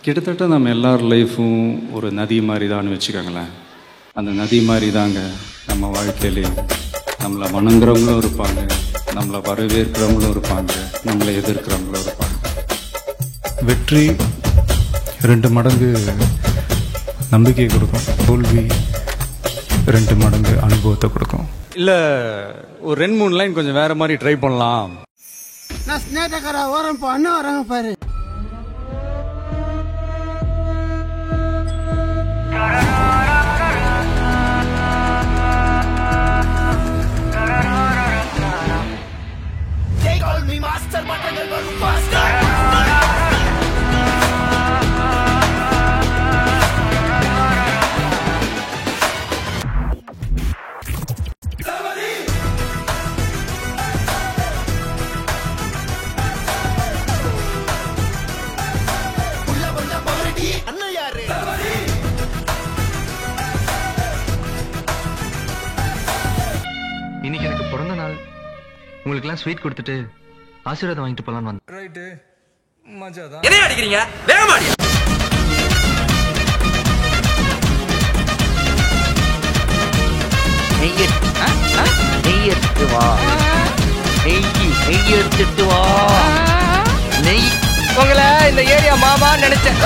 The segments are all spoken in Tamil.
கிட்டத்தட்ட நம்ம எல்லார் லைஃப்பும் ஒரு நதி மாதிரி தான் வச்சுக்கோங்களேன். அந்த நதி மாதிரி தாங்க நம்ம வாழ்க்கையிலையும். நம்மளை வணங்குறவங்களும் இருப்பாங்க, நம்மளை வரவேற்கிறவங்களும் இருப்பாங்க, நம்மளை எதிர்க்கிறவங்களும் இருப்பாங்க. வெற்றி 2 மடங்கு நம்பிக்கை கொடுக்கும், தோல்வி 2 மடங்கு அனுபவத்தை கொடுக்கும். இல்லை, ஒரு 2-3 லைன் கொஞ்சம் வேற மாதிரி ட்ரை பண்ணலாம். நான் ஸ்னேட்டக்கார ஓரம் பண்ண வராங்க பாரு. இன்னைக்கு எனக்கு பிறந்த நாள், உங்களுக்கெல்லாம் ஸ்வீட் கொடுத்துட்டு ஆசீர்வாதம் வாங்கிட்டு போலான்னு வந்தேன். ரைட்டு, மஜாதான். என்ன அடிக்கிறீங்க? வேகமா அடி. நெய் எடுத்துட்டு வா, நெய் எடுத்துட்டு வா. நெய் உங்களை இந்த ஏரியா மாமா நினைச்சேன்.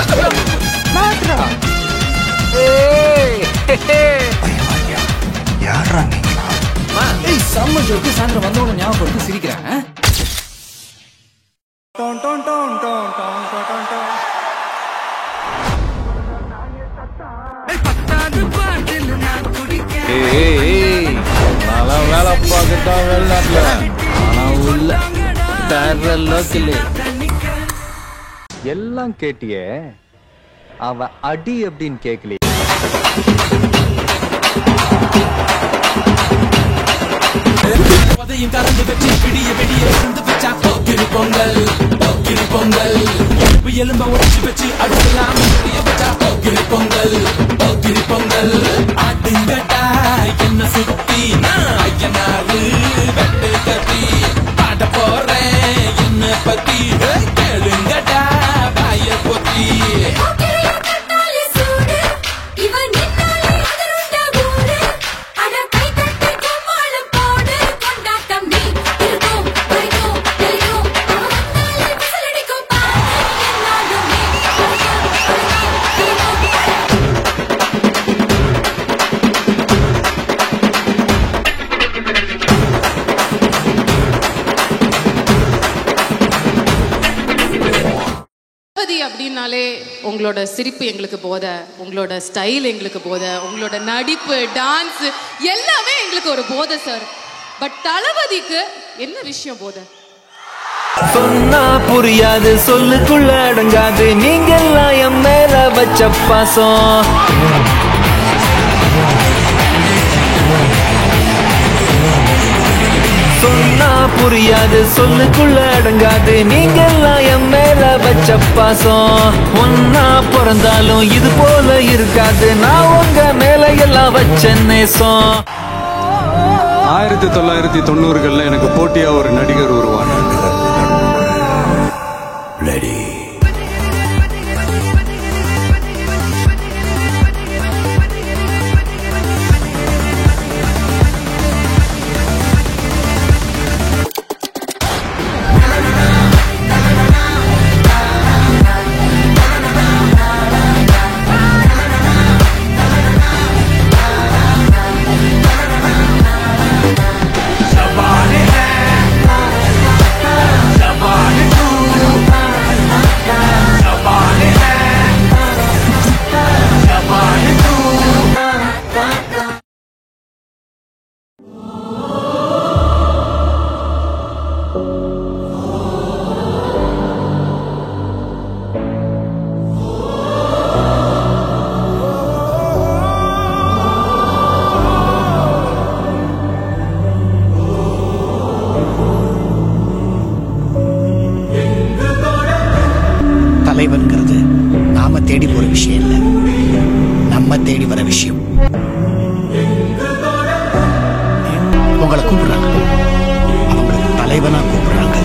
யாரா நீங்களா? செம்ம ஜோக்கு. சாயந்தரம் வந்தவங்க ஞாபகம் சிரிக்கிறேன். வேலை பார்க்கத்தான் வெளிநாட்டுல, ஆனா உள்ள வேற லோக்கல். எல்லாம் கேட்டியே, அவ அடி அப்படின்னு கேட்கலையே. கலந்து வச்சு பிடிய வெடிய இருந்து வச்சா போக்கிரி பொங்கல், போக்கிரி பொங்கல். எலும்ப உடச்சு வச்சு அடுக்கலாம் வச்சா போக்கிரி பொங்கல், போக்கிரி பொங்கல். ஆட்டுங்கட்டா என்ன சுத்தி ஐயனாரு வெட்டு கட்டி பாட போறேன் என்ன பத்தி கேளுங்கட்டா பாய பொத்தி. அப்படின்னாலே உங்களோட சிரிப்பு எங்களுக்கு போதை, உங்களோட ஸ்டைல் எங்களுக்கு போதை, உங்களோட நடிப்பு, டான்ஸ் எல்லாமே எங்களுக்கு ஒரு போதை சார். பட் தளபதிக்கு என்ன விஷயம் போதை? சொன்னா புரியாது, சொல்லுக்குள்ள அடங்காது, நீங்கெல்லாம் என் மேல வச்ச பாசம். சொன்னா புரியாது, சொல்லுக்குள்ள அடங்காது, நீங்கெல்லாம் என் மேல வச்ச பாசம். ஒன்னா பிறந்தாலும் இது போல இருக்காது, நான் உங்க மேல எல்லாம் வச்ச நேசம். 1990களில் எனக்கு போட்டியா ஒரு நடிகர் உருவானார். தலைவன்கிறது நாம தேடி போற விஷயம் இல்ல, நம்ம தேடி வர விஷயம். உங்களை கூப்பிடுறாங்க, அவங்களுக்கு தலைவனா கூப்பிடுறாங்க.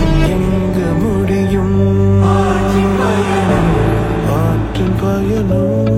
பயணம்